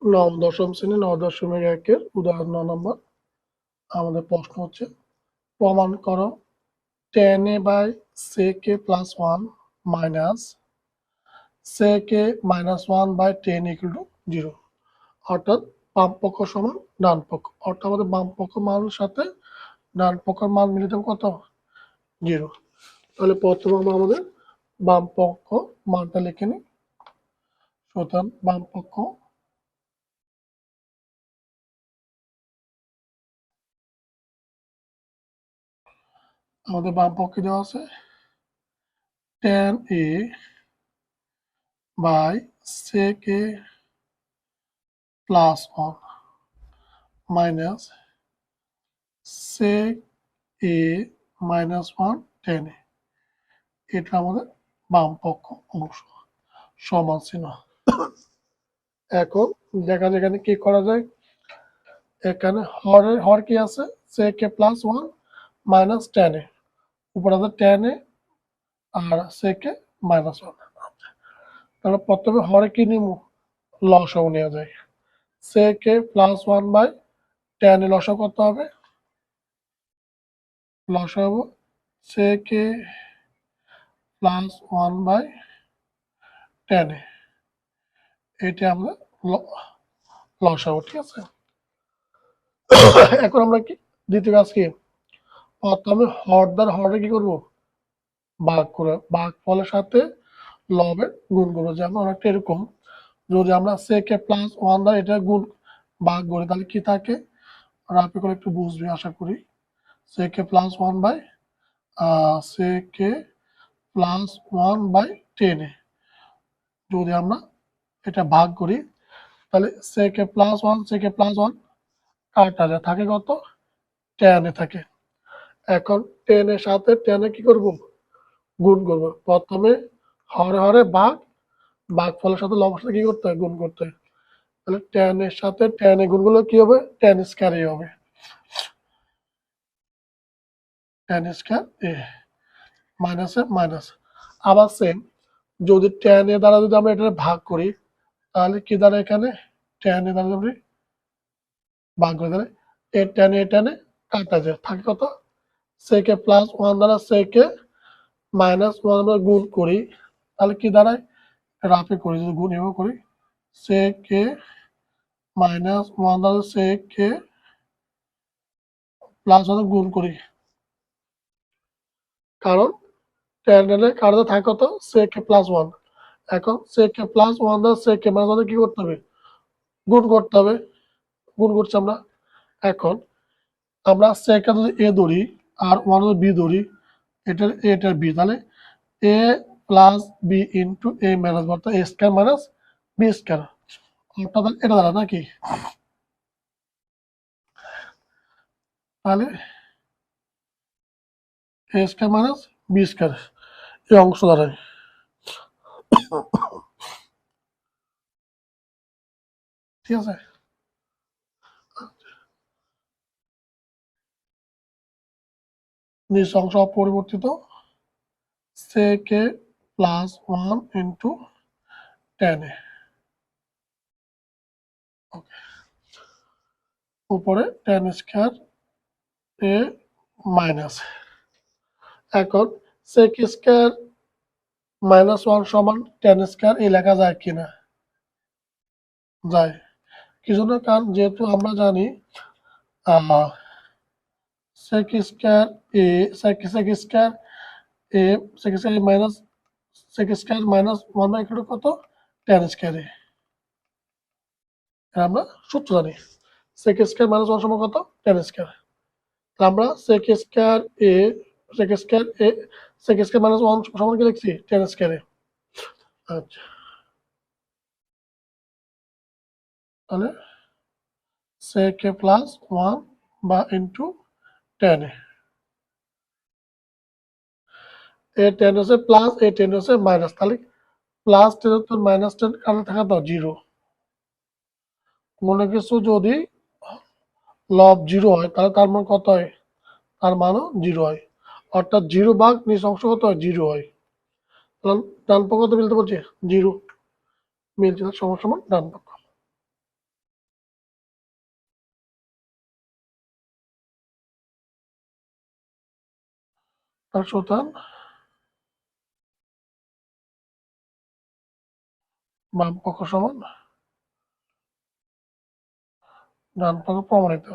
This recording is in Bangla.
দশম শ্রেণী 9.1-এর উদাহরণ 9 নম্বর। আমাদের প্রশ্ন হচ্ছে, প্রমাণ করো tan a by sec a plus 1 minus sec a minus 1 by tan equal to 0। অর্থাৎ বাম পক্ষ সমান ডান পক্ষ, অর্থাৎ আমাদের বাম পক্ষ মানের সাথে ডান পক্ষের মান মিলিত কত? 0। তাহলে প্রথমে আমরা আমাদের বাম পক্ষ মানটা লিখে নিই। সুতরাং বাম পক্ষ আমাদের বাম পক্ষে দেওয়া আছে tan a by sec a plus 1 minus sec a minus 1 tan a। এটা আমাদের বাম পক্ষ অংশ সমান চিহ্ন। এখন দেখা যায় এখানে কি করা যায়, এখানে হর কি আছে sec a plus 1 minus tan a, উপরে আছে tan a R sec a minus 1। তাহলে প্রথমে হরে কি নিব, লসাগু নেওয়া যায়। sec a plus 1 by tan a লসাগু কত হবে? লসাগু sec a plus 1 by tan a, এটা আমরা লসাগু, ঠিক আছে। এখন আমরা কি দ্বিতীয় কাজ কি, প্রথমে হর দ্বারা হরে কি করব, ভাগ করে, ভাগ ফলের সাথে লবের গুণ করবো। যেমন অনেকটা এরকম, যদি আমরা sec a প্লাস 1 দ্বারা এটা গুণ ভাগ করি তাহলে কি থাকে, আর আপনি করে একটু বুঝবে আশা করি। sec a plus 1 by sec a plus 1 by tan a, যদি আমরা এটা ভাগ করি তাহলে sec a plus 1 sec a plus 1 কাটা যায়, থাকে কত? tan a থাকে। এখন tan এর সাথে tan a কি করব, গুণ করব। প্রথমে হরে হরে ভাগ, ভাগ ফলের সাথে লবের সাথে কি করতে হয়, গুণ করতে হয়। তাহলে tan এর সাথে tan a গুণ করলে কি হবে, tan স্কয়ার a হবে, tan স্কয়ার a মাইনাসে মাইনাস। আবার সেম, যদি tan a দ্বারা যদি আমরা এটা ভাগ করি তাহলে কি দ্বারা, এখানে tan a দ্বারা যদি ভাগ করে তাহলে a tan a কাটা যায়, থাকে কত? sec a প্লাস 1 দ্বারা sec a মাইনাস 1 আমরা গুণ করি তাহলে কি দাঁড়ায়, রাফে করি, যদি গুণ এভাবে করি sec a মাইনাস 1 দ্বারা sec a প্লাস 1 গুণ করি, কারণ tan এর কারণে থাকে কত, sec a প্লাস 1। এখন sec a প্লাস 1 দ্বারা sec a মাইনাস 1 কি করতে হবে, গুণ করতে হবে, গুণ করছি আমরা। এখন আমরা sec a যদি a ধরি আর 1 যদি b ধরি, এটার b, তাহলে a plus b into a minus b, অর্থাৎ a square minus b square, অর্থাৎ এটা দ্বারা নাকি, তাহলে a square minus b square এই অংশ দাঁড়ায়। ঠিক আছে, নিচ অংশ অপরিবর্তিত sec a plus 1 into tan a, উপরে tan স্কয়ার a মাইনাস। এখন sec স্কয়ার মাইনাস 1 সমান tan স্কয়ার এই লেখা যায় কিনা, যায়। কি জন্য, কারণ যেহেতু আমরা জানি sec square a sec square a sec square minus sec square minus 1 by কত, tan স্কয়ার a, আমরা সূত্র জানি sec স্কয়ার মাইনাস 1 সমান কত, tan স্কয়ার। আমরা sec square a sec square a sec square minus 1 সমান কি লিখছি, tan স্কয়ার a। আচ্ছা, তাহলে sec a প্লাস 1 বা into tan a, a tan হচ্ছে প্লাস a tan হচ্ছে মাইনাস, তাহলে প্লাস 10 তো মাইনাস 10 কাটা থাকা দাও 0। মনে কিছু যদি লব 0 হয় তাহলে তার মান কত হয়, তার মানও 0 হয়, অর্থাৎ 0 ভাগ নিচ অংশ কত হয়, 0 হয়। তাহলে ডান পক্ষ কত মিলতে বলছে, 0 মিলছে, সমান সমান ডান পক্ষ। তার সুতান বাম পক্ষ সমান ডান পক্ষ প্রমাণিত।